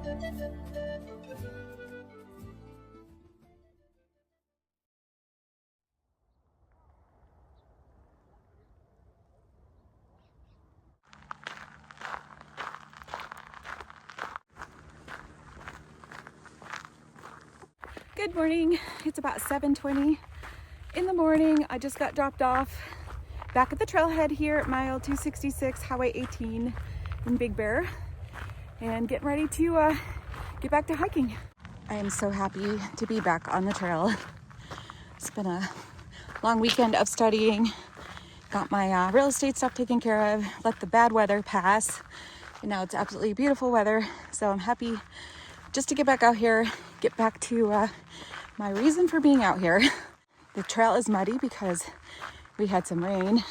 Good morning. It's about 7:20 in the morning. I just got dropped off back at the trailhead here at mile 266, Highway 18 in Big Bear, and getting ready to get back to hiking. I am so happy to be back on the trail. It's been a long weekend of studying. Got my real estate stuff taken care of, let the bad weather pass, and now it's absolutely beautiful weather. So I'm happy just to get back out here, get back to my reason for being out here. The trail is muddy because we had some rain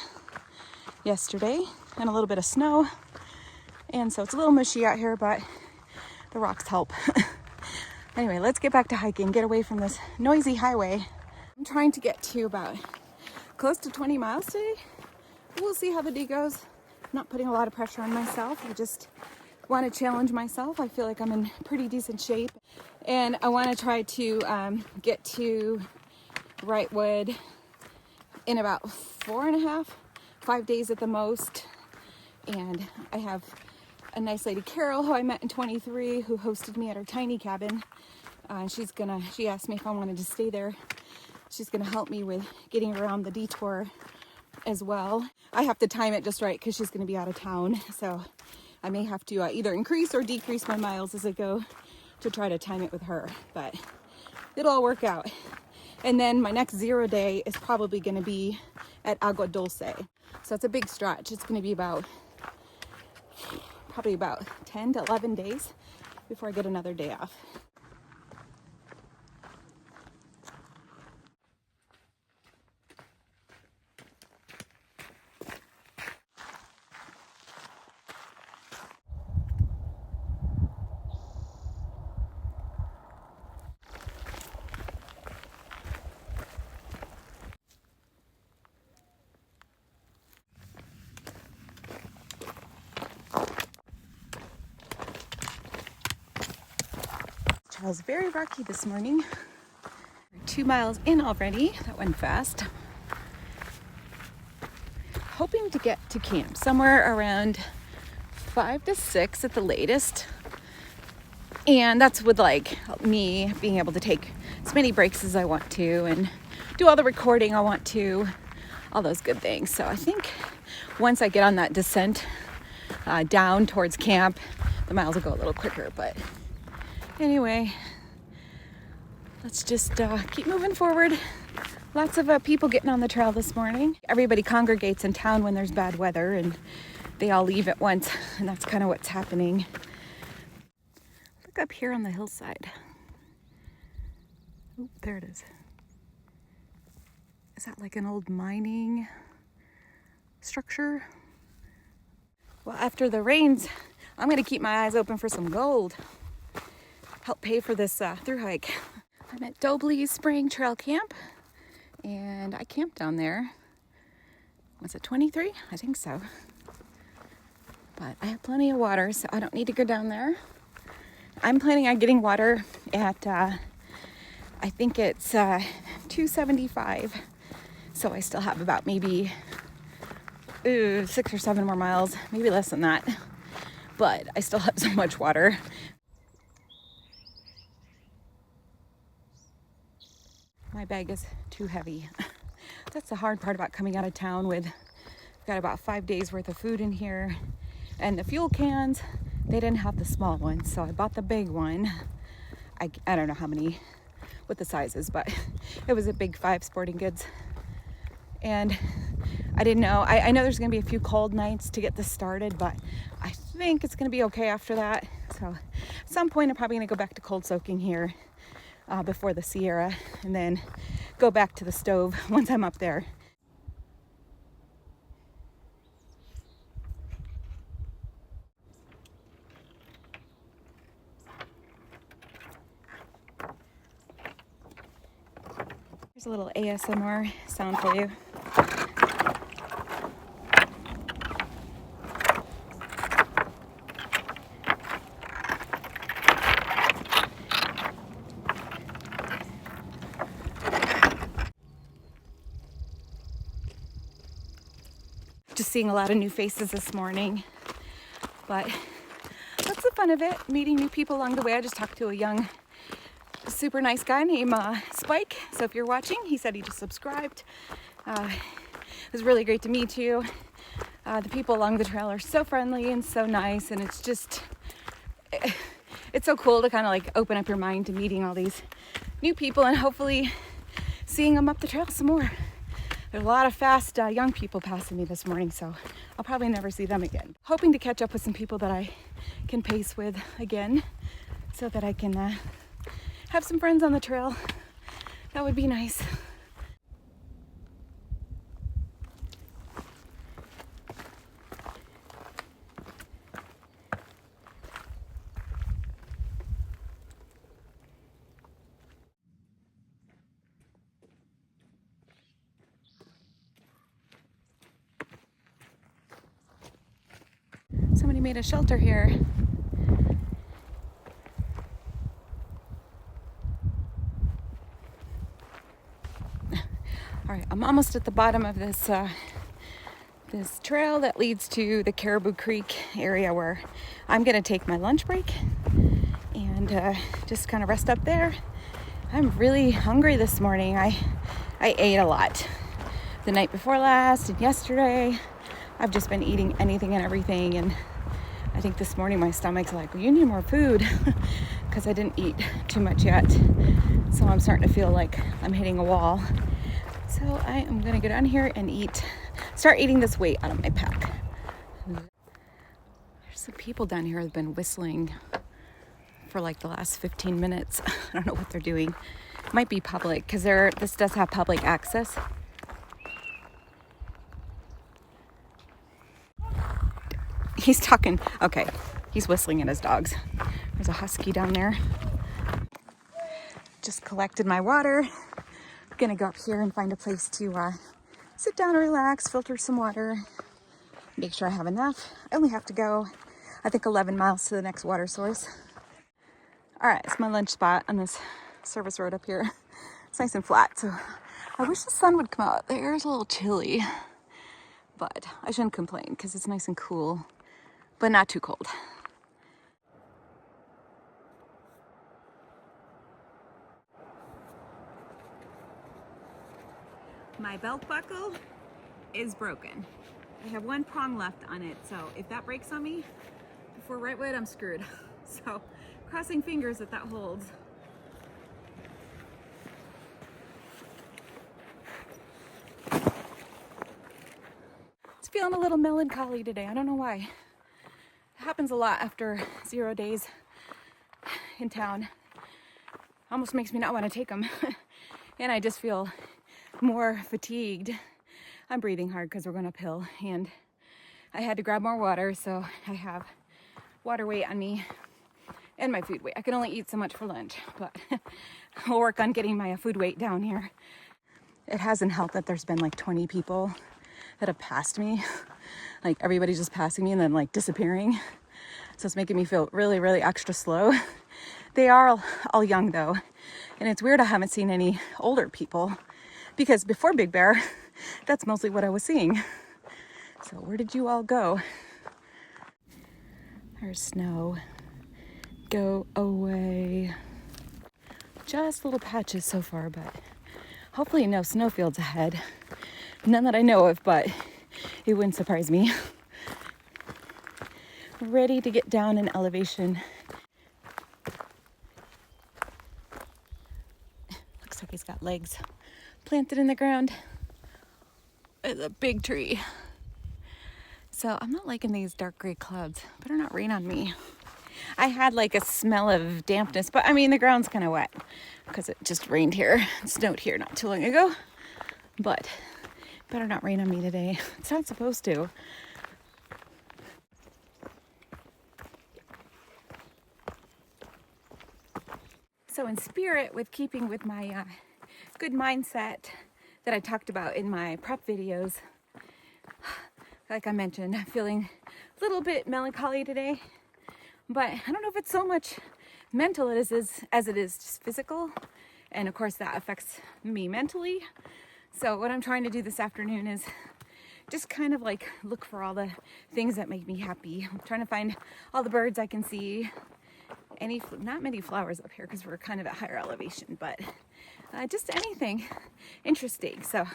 yesterday and a little bit of snow, and so it's a little mushy out here, but the rocks help. Anyway, let's get back to hiking, get away from this noisy highway. I'm trying to get to about close to 20 miles today. We'll see how the day goes. I'm not putting a lot of pressure on myself. I just want to challenge myself. I feel like I'm in pretty decent shape, and I want to try to get to Wrightwood in about 5 days at the most. And I have a nice lady, Carol, who I met in 23, who hosted me at her tiny cabin. She asked me if I wanted to stay there. She's gonna help me with getting around the detour as well. I have to time it just right because she's gonna be out of town, so I may have to either increase or decrease my miles as I go to try to time it with her, but it'll all work out. And then my next 0 day is probably going to be at Agua Dulce. So it's a big stretch. It's going to be probably about 10 to 11 days before I get another day off. It was very rocky this morning. We're 2 miles in already. That went fast. Hoping to get to camp somewhere around 5 to 6 at the latest. And that's with like me being able to take as many breaks as I want to and do all the recording I want to, all those good things. So I think once I get on that descent down towards camp, the miles will go a little quicker. But anyway, let's just keep moving forward. Lots of people getting on the trail this morning. Everybody congregates in town when there's bad weather and they all leave at once, and that's kind of what's happening. Look up here on the hillside. Oh, there it is. Is that like an old mining structure? Well, after the rains, I'm gonna keep my eyes open for some gold. Help pay for this thru-hike. I'm at Dobley Spring Trail Camp, and I camped down there. Was it 23? I think so. But I have plenty of water, so I don't need to go down there. I'm planning on getting water at, I think it's 275. So I still have about maybe 6 or 7 more miles, maybe less than that. But I still have so much water. My bag is too heavy. That's the hard part about coming out of town with, got about 5 days worth of food in here. And the fuel cans, they didn't have the small ones, so I bought the big one. I don't know how many, what the size is, but it was a big 5 Sporting Goods. And I didn't know, I know there's gonna be a few cold nights to get this started, but I think it's gonna be okay after that. So at some point I'm probably gonna go back to cold soaking here before the Sierra, and then go back to the stove once I'm up there. Here's a little ASMR sound for you. just seeing a lot of new faces this morning. But that's the fun of it, meeting new people along the way. I just talked to a young, super nice guy named Spike. So if you're watching, he said he just subscribed. It was really great to meet you. The people along the trail are so friendly and so nice, and it's just, it's so cool to kind of like open up your mind to meeting all these new people and hopefully seeing them up the trail some more. There's a lot of fast young people passing me this morning, so I'll probably never see them again. Hoping to catch up with some people that I can pace with again so that I can have some friends on the trail. That would be nice. Somebody made a shelter here. All right, I'm almost at the bottom of this this trail that leads to the Caribou Creek area where I'm gonna take my lunch break and just kind of rest up there. I'm really hungry this morning. I ate a lot the night before last and yesterday. I've just been eating anything and everything, and I think this morning my stomach's like, well, you need more food because I didn't eat too much yet. So I'm starting to feel like I'm hitting a wall. So I am gonna go down here and start eating this weight out of my pack. There's some people down here who've been whistling for like the last 15 minutes. I don't know what they're doing. It might be public because this does have public access. He's talking, okay, he's whistling at his dogs. There's a husky down there. Just collected my water. I'm gonna go up here and find a place to sit down and relax, filter some water, make sure I have enough. I only have to go, I think 11 miles to the next water source. All right, it's my lunch spot on this service road up here. It's nice and flat, so I wish the sun would come out. The air is a little chilly, but I shouldn't complain because it's nice and cool, but not too cold. My belt buckle is broken. I have one prong left on it, so if that breaks on me before right way, I'm screwed. So crossing fingers that holds. It's feeling a little melancholy today. I don't know why. It happens a lot after 0 days in town. Almost makes me not want to take them. And I just feel more fatigued. I'm breathing hard because we're going uphill, and I had to grab more water, so I have water weight on me and my food weight. I can only eat so much for lunch, but I'll work on getting my food weight down here. It hasn't helped that there's been like 20 people that have passed me. Like everybody's just passing me and then like disappearing. So it's making me feel really, really extra slow. They are all young though. And it's weird I haven't seen any older people because before Big Bear, that's mostly what I was seeing. So where did you all go? There's snow. Go away. Just little patches so far, but hopefully no snowfields ahead. None that I know of, but it wouldn't surprise me. Ready to get down in elevation. Looks like he's got legs planted in the ground. It's a big tree. So I'm not liking these dark gray clouds. Better not rain on me. I had like a smell of dampness, but I mean, the ground's kind of wet because it just rained here. It snowed here not too long ago, but better not rain on me today. It's not supposed to. So in spirit with keeping with my good mindset that I talked about in my prep videos, like I mentioned, I'm feeling a little bit melancholy today, but I don't know if it's so much mental as it is just physical. And of course that affects me mentally. So what I'm trying to do this afternoon is just kind of like look for all the things that make me happy. I'm trying to find all the birds I can see. Not many flowers up here because we're kind of at higher elevation, but just anything interesting. So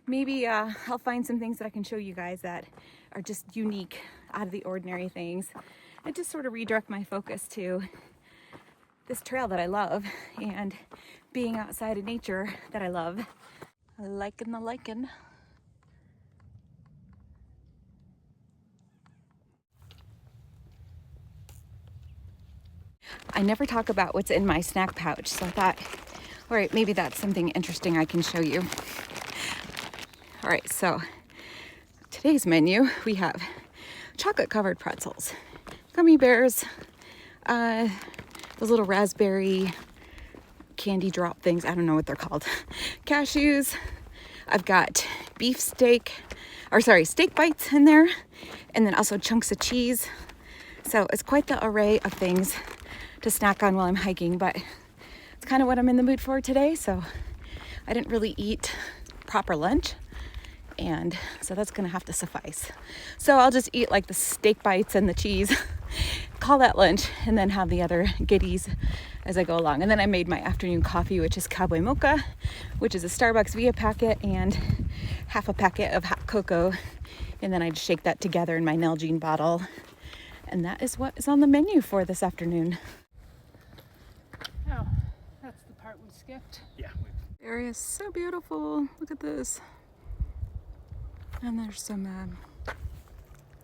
maybe I'll find some things that I can show you guys that are just unique, out of the ordinary things, and just sort of redirect my focus to this trail that I love and being outside in nature that I love. Liking the lichen. I never talk about what's in my snack pouch, so I thought, all right, maybe that's something interesting I can show you. All right, so today's menu, we have chocolate covered pretzels, gummy bears, those little raspberry candy drop things, I don't know what they're called, cashews. I've got steak bites in there, and then also chunks of cheese. So it's quite the array of things to snack on while I'm hiking, but it's kind of what I'm in the mood for today. So I didn't really eat proper lunch, and so that's gonna have to suffice. So I'll just eat like the steak bites and the cheese, call that lunch, and then have the other goodies as I go along. And then I made my afternoon coffee, which is cowboy mocha, which is a Starbucks Via packet and half a packet of hot cocoa. And then I just shake that together in my Nalgene bottle. And that is what is on the menu for this afternoon. Oh, that's the part we skipped. Yeah. The area is so beautiful. Look at this. And there's some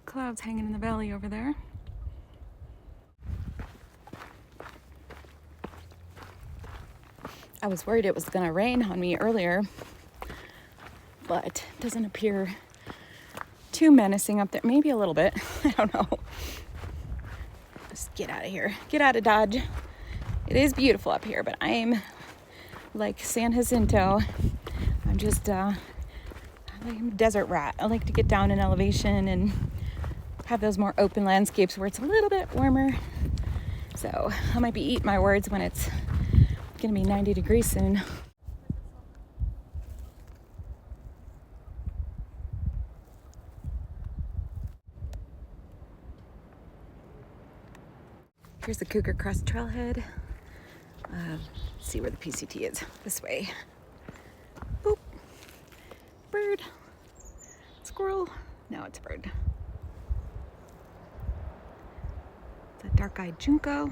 clouds hanging in the valley over there. I was worried it was gonna rain on me earlier, but it doesn't appear too menacing up there. Maybe a little bit, I don't know. Just get out of here, get out of Dodge. It is beautiful up here, but I'm like San Jacinto. I'm just, I'm a desert rat. I like to get down in elevation and have those more open landscapes where it's a little bit warmer. So I might be eating my words when it's gonna be 90 degrees soon. Here's the Cougar Crest trailhead. See where the PCT is. This way. Boop. Bird. Squirrel. No, it's a bird. It's a dark-eyed junco.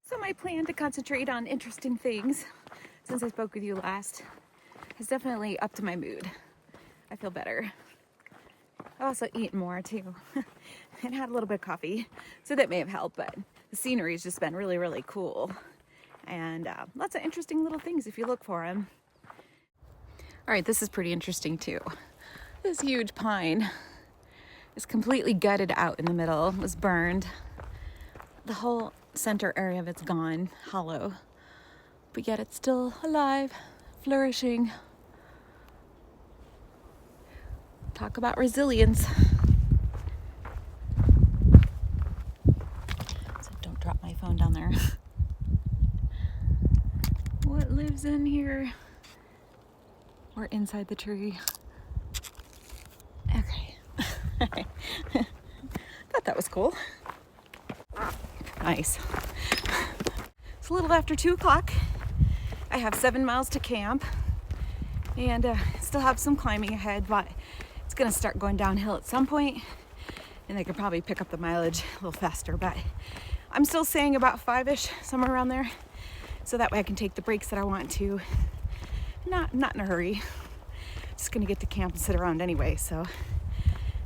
So my plan to concentrate on interesting things since I spoke with you last is definitely up to my mood. I feel better. I also eat more too and had a little bit of coffee, so that may have helped, but the scenery has just been really, really cool, and lots of interesting little things if you look for them. All right, this is pretty interesting too. This huge pine is completely gutted out in the middle, was burned. The whole center area of it's gone, hollow, but yet it's still alive, flourishing. Talk about resilience. So don't drop my phone down there. What lives in here? We're inside the tree. Okay. Thought that was cool. Nice. It's a little after 2 o'clock. I have 7 miles to camp and still have some climbing ahead, but it's gonna start going downhill at some point, and I could probably pick up the mileage a little faster, but I'm still saying about 5-ish, somewhere around there, so that way I can take the breaks that I want to. Not in a hurry. Just gonna get to camp and sit around anyway, so,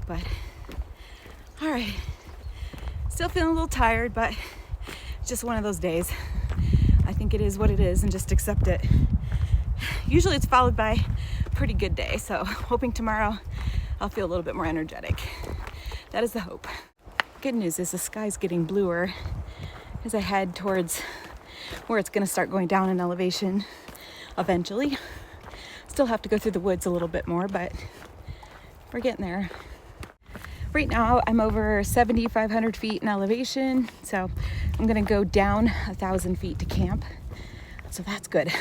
but all right. Still feeling a little tired, but it's just one of those days. I think it is what it is, and just accept it. Usually it's followed by a pretty good day, so hoping tomorrow I'll feel a little bit more energetic. That is the hope. Good news is the sky's getting bluer as I head towards where it's gonna start going down in elevation eventually. Still have to go through the woods a little bit more, but we're getting there. Right now I'm over 7,500 feet in elevation, so I'm gonna go down 1,000 feet to camp. So that's good.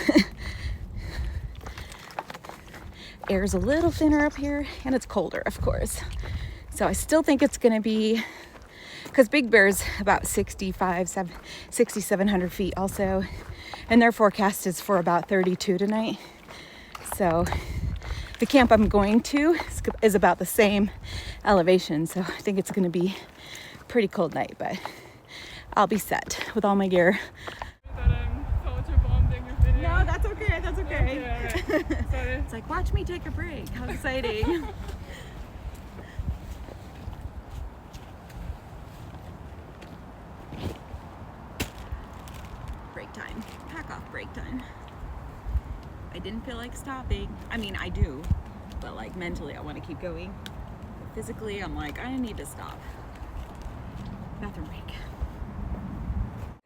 air's a little thinner up here, and it's colder, of course. So I still think it's going to be, because Big Bear's about 6,700 feet also, and their forecast is for about 32 tonight. So the camp I'm going to is about the same elevation, so I think it's going to be a pretty cold night, but I'll be set with all my gear. No, that's okay, that's okay. Okay, right. Sorry. It's like, watch me take a break. How exciting. Break time. Pack off break time. I didn't feel like stopping. I mean, I do, but like mentally I want to keep going. But physically, I'm like, I need to stop. Bathroom break.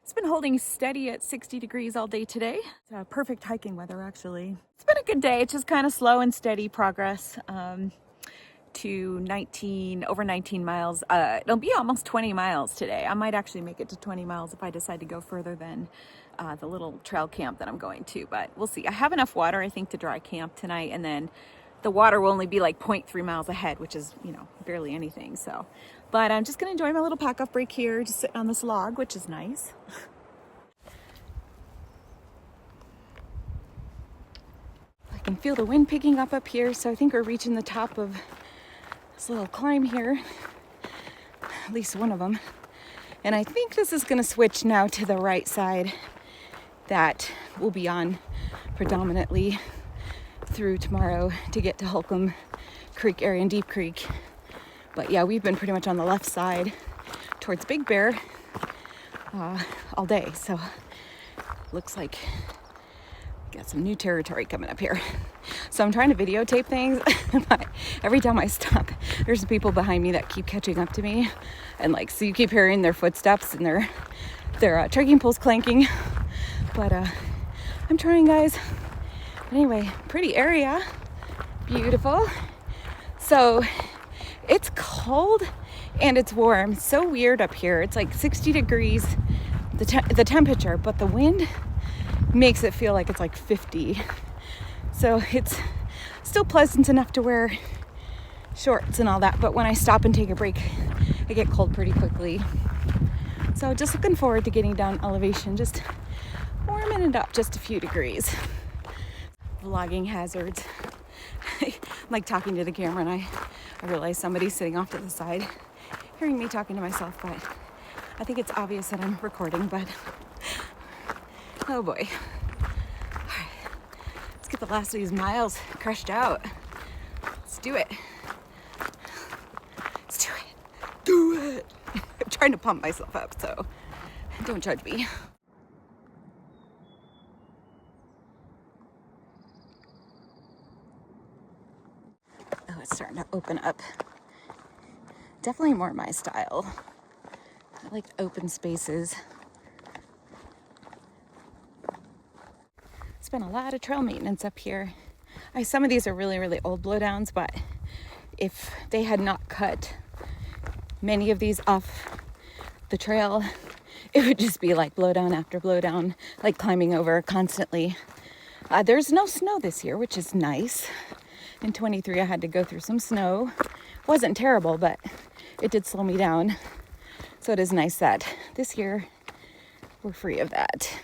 It's been holding steady at 60 degrees all day today. It's perfect hiking weather, actually. It's been a good day. It's just kind of slow and steady progress to over 19 miles. It'll be almost 20 miles today. I might actually make it to 20 miles if I decide to go further than the little trail camp that I'm going to, but we'll see. I have enough water, I think, to dry camp tonight, and then the water will only be like 0.3 miles ahead, which is, you know, barely anything. So, but I'm just gonna enjoy my little pack off break here, just sitting on this log, which is nice. I can feel the wind picking up here, so I think we're reaching the top of this little climb here, at least one of them. And I think this is gonna switch now to the right side that we'll be on predominantly through tomorrow to get to Holcomb Creek area and Deep Creek. But yeah, we've been pretty much on the left side towards Big Bear all day. So looks like got some new territory coming up here. So I'm trying to videotape things, but every time I stop, there's people behind me that keep catching up to me. And like, so you keep hearing their footsteps and their trekking poles clanking. But I'm trying, guys. Anyway, pretty area, beautiful. So it's cold and it's warm. It's so weird up here. It's like 60 degrees, the temperature, but the wind makes it feel like it's like 50. So it's still pleasant enough to wear shorts and all that, but when I stop and take a break, I get cold pretty quickly. So just looking forward to getting down elevation, just warming it up just a few degrees. Vlogging hazards. I'm like talking to the camera, and I realize somebody's sitting off to the side hearing me talking to myself, but I think it's obvious that I'm recording, but oh boy. All right, let's get the last of these miles crushed out. Let's do it. Let's do it. Do it. I'm trying to pump myself up, so don't judge me. Oh, it's starting to open up. Definitely more my style. I like open spaces. It's been a lot of trail maintenance up here. Some of these are really, really old blowdowns, but if they had not cut many of these off the trail, it would just be like blowdown after blowdown, like climbing over constantly. There's no snow this year, which is nice. In 23, I had to go through some snow. Wasn't terrible, but it did slow me down. So it is nice that this year we're free of that.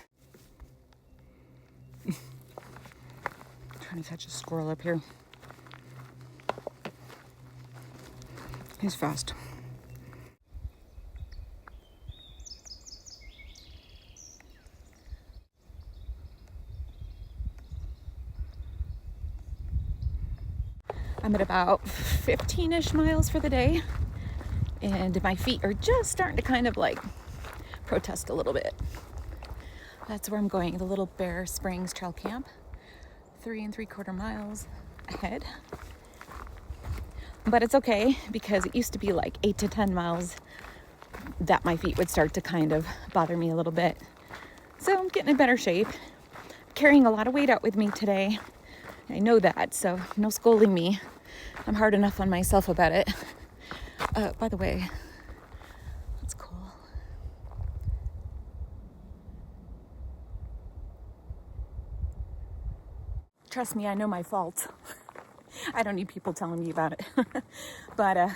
Trying to catch a squirrel up here. He's fast. I'm at about 15-ish miles for the day, and my feet are just starting to kind of like protest a little bit. That's where I'm going, the Little Bear Springs Trail Camp, 3 3/4 miles ahead. But it's okay, because it used to be like 8 to 10 miles that my feet would start to kind of bother me a little bit. So I'm getting in better shape. I'm carrying a lot of weight out with me today. I know that, so no scolding me. I'm hard enough on myself about it. By the way, that's cool. Trust me, I know my fault. I don't need people telling me about it. But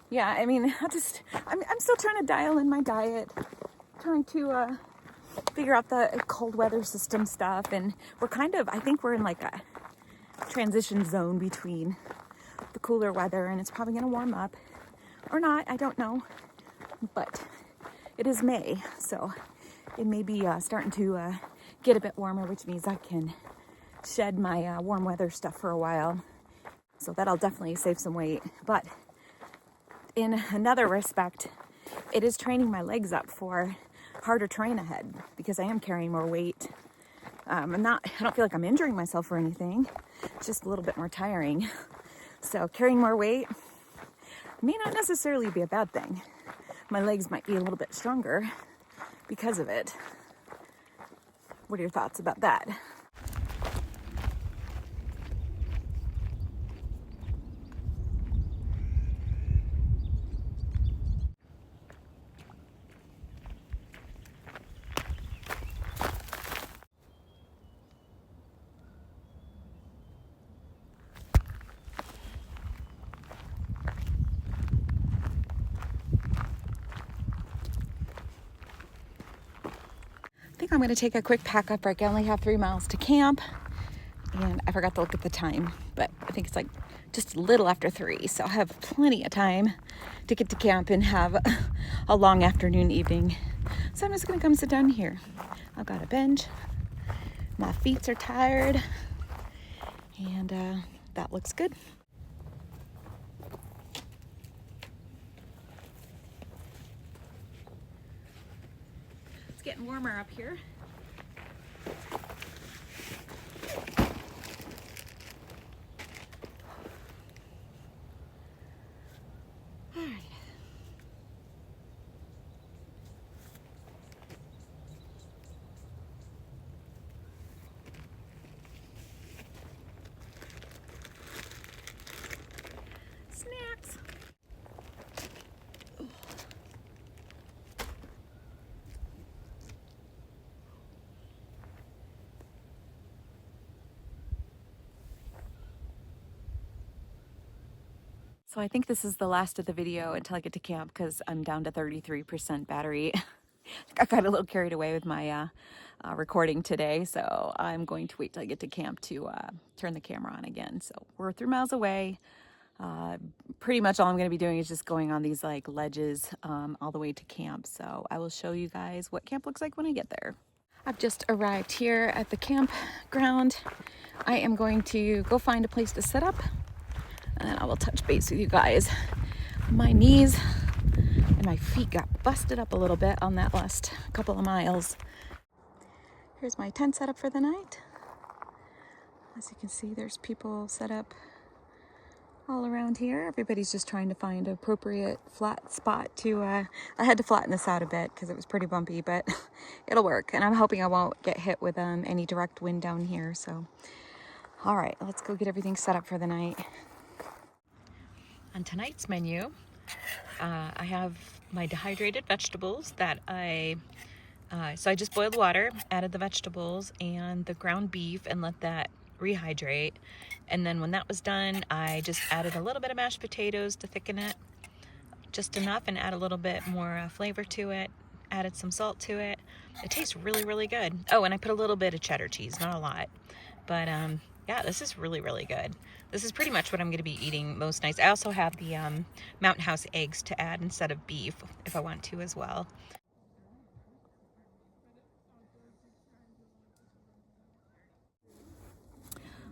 yeah, I mean, I'm still trying to dial in my diet, trying to figure out the cold weather system stuff. And I think we're in like a transition zone between the cooler weather, and it's probably going to warm up or not. I don't know. But it is May, so it may be starting to get a bit warmer, which means I can shed my warm weather stuff for a while. So that'll definitely save some weight. But in another respect, it is training my legs up for harder terrain ahead because I am carrying more weight. I don't feel like I'm injuring myself or anything. It's just a little bit more tiring. So carrying more weight may not necessarily be a bad thing. My legs might be a little bit stronger because of it. What are your thoughts about that? I think I'm going to take a quick pack up break. I only have 3 miles to camp, and I forgot to look at the time, but I think it's like just a little after 3, so I'll have plenty of time to get to camp and have a long afternoon, evening. So I'm just going to come sit down here. I've got a bench. My feet are tired, and that looks good. It's getting warmer up here. All right. Snacks. So I think this is the last of the video until I get to camp because I'm down to 33% battery. I got a little carried away with my recording today, so I'm going to wait till I get to camp to turn the camera on again. So we're 3 miles away. Pretty much all I'm going to be doing is just going on these like ledges all the way to camp. So I will show you guys what camp looks like when I get there. I've just arrived here at the campground. I am going to go find a place to set up, and then I will touch base with you guys. My knees and my feet got busted up a little bit on that last couple of miles. Here's my tent set up for the night. As you can see, there's people set up all around here. Everybody's just trying to find an appropriate flat spot to, I had to flatten this out a bit because it was pretty bumpy, but it'll work. And I'm hoping I won't get hit with any direct wind down here. So, all right, let's go get everything set up for the night. On tonight's menu, I have my dehydrated vegetables that so I just boiled water, added the vegetables and the ground beef and let that rehydrate. And then when that was done, I just added a little bit of mashed potatoes to thicken it, just enough, and add a little bit more flavor to it. Added some salt to it. It tastes really, really good. Oh, and I put a little bit of cheddar cheese, not a lot. But yeah, this is really, really good. This is pretty much what I'm going to be eating most nights. I also have the Mountain House eggs to add instead of beef if I want to as well.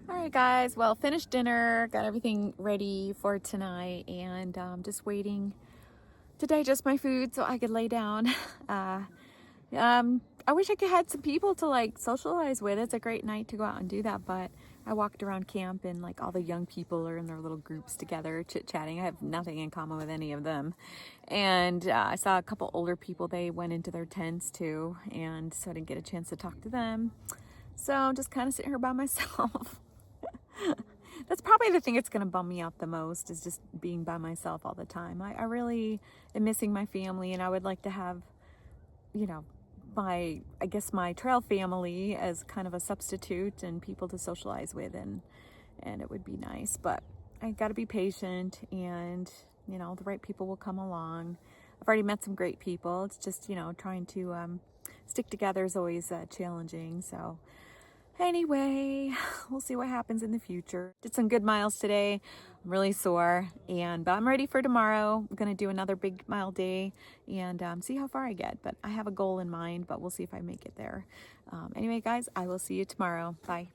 All right, guys. Well, finished dinner, got everything ready for tonight, and just waiting to digest my food so I could lay down. I wish I could had some people to like socialize with. It's a great night to go out and do that, but I walked around camp and like all the young people are in their little groups together chit-chatting. I have nothing in common with any of them. And I saw a couple older people. They went into their tents too, and so I didn't get a chance to talk to them. So I'm just kind of sitting here by myself. That's probably the thing that's going to bum me out the most, is just being by myself all the time. I really am missing my family, and I would like to have, you know, my trail family as kind of a substitute and people to socialize with and and it would be nice, but I got to be patient, and you know, the right people will come along. I've already met some great people. It's just, you know, trying to stick together is always challenging. So anyway, we'll see what happens in the future. Did some good miles today. I'm really sore, but I'm ready for tomorrow. I'm gonna do another big mile day and see how far I get. But I have a goal in mind, but we'll see if I make it there. Anyway, guys, I will see you tomorrow. Bye.